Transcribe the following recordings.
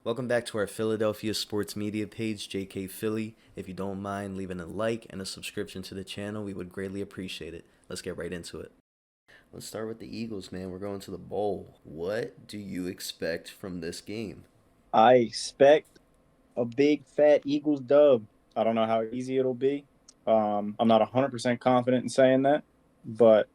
Welcome back to our Philadelphia sports media page, JK Philly. If you don't mind leaving a like and a subscription to the channel, we would greatly appreciate it. Let's get right into it. Let's start with the Eagles, man. We're going to the bowl. What do you expect from this game? I expect a big fat Eagles dub. I don't know how easy it'll be. I'm not 100% confident in saying that, but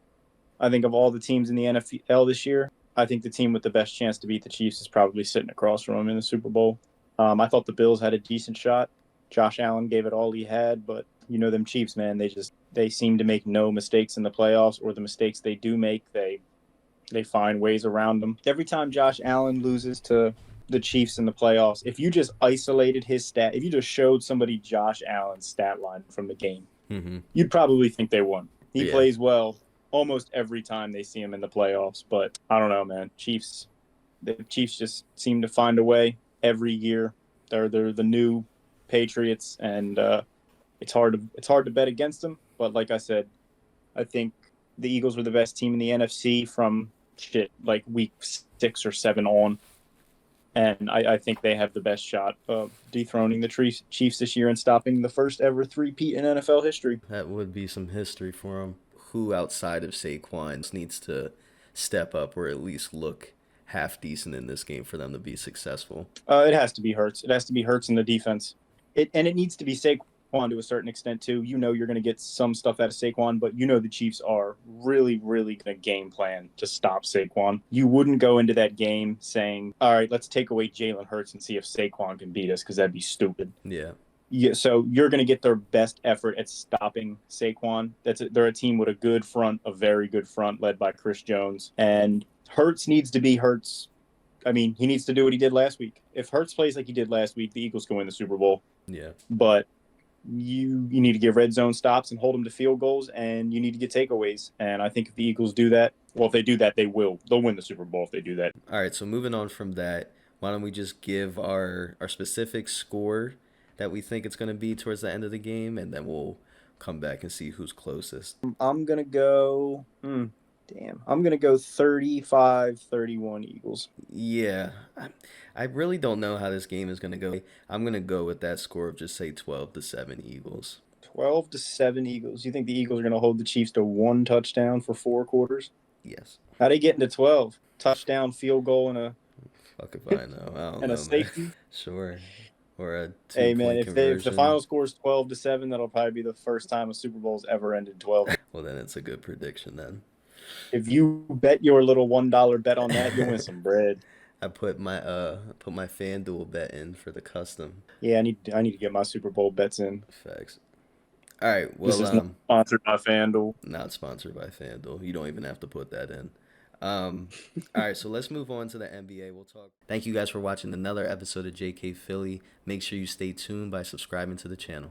I think of all the teams in the NFL this year, I think the team with the best chance to beat the Chiefs is probably sitting across from them in the Super Bowl. I thought the Bills had a decent shot. Josh Allen gave it all he had, but you know them Chiefs, man. They seem to make no mistakes in the playoffs, or the mistakes they do make, they find ways around them. Every time Josh Allen loses to the Chiefs in the playoffs, if you just isolated his stat, if you just showed somebody Josh Allen's stat line from the game, Mm-hmm. you'd probably think they won. He Yeah. plays well almost every time they see him in the playoffs, but I don't know, man. The Chiefs just seem to find a way every year. They're the new Patriots, and it's hard to bet against them. But like I said, I think the Eagles were the best team in the NFC from like week 6 or 7 on, and I think they have the best shot of dethroning the Chiefs this year and stopping the first ever three-peat in NFL history. That would be some history for him. Who outside of Saquon needs to step up or at least look half decent in this game for them to be successful? It has to be Hurts. It has to be Hurts in the defense. It needs to be Saquon to a certain extent too. You know you're going to get some stuff out of Saquon, but you know the Chiefs are really, really going to game plan to stop Saquon. You wouldn't go into that game saying, "All right, let's take away Jalen Hurts and see if Saquon can beat us," because that'd be stupid. Yeah. Yeah, so you're going to get their best effort at stopping Saquon. They're a team with a good front, a very good front, led by Chris Jones, and Hurts needs to be Hurts. I mean, he needs to do what he did last week. If Hurts plays like he did last week, the Eagles can win the Super Bowl. Yeah. But you need to get red zone stops and hold them to field goals, and you need to get takeaways. And I think if the Eagles do that, well, if they do that, they'll win the Super Bowl if they do that. All right, so moving on from that, why don't we just give our specific score that we think it's going to be towards the end of the game, and then we'll come back and see who's closest. I'm gonna go. I'm gonna go 35-31 Eagles. Yeah, I really don't know how this game is going to go. I'm going to go with that score of just say 12-7 Eagles. 12-7 Eagles. You think the Eagles are gonna hold the Chiefs to one touchdown for 4 quarters? Yes. How they get into 12? Touchdown, field goal, and a Fuck if I know. I don't and a know, man. safety. Sure. Or a two Hey man, point if the conversion. final score is 12-7, that'll probably be the first time a Super Bowl's ever ended 12. Well, then it's a good prediction then. If you bet your little $1 bet on that, you'll win some bread. I put my FanDuel bet in for the custom. Yeah, I need to get my Super Bowl bets in. Facts. All right. This Well, is not sponsored by FanDuel. not sponsored by FanDuel. You don't even have to put that in. All right, so let's move on to the NBA. We'll talk. Thank you guys for watching another episode of JK Philly. Make sure you stay tuned by subscribing to the channel.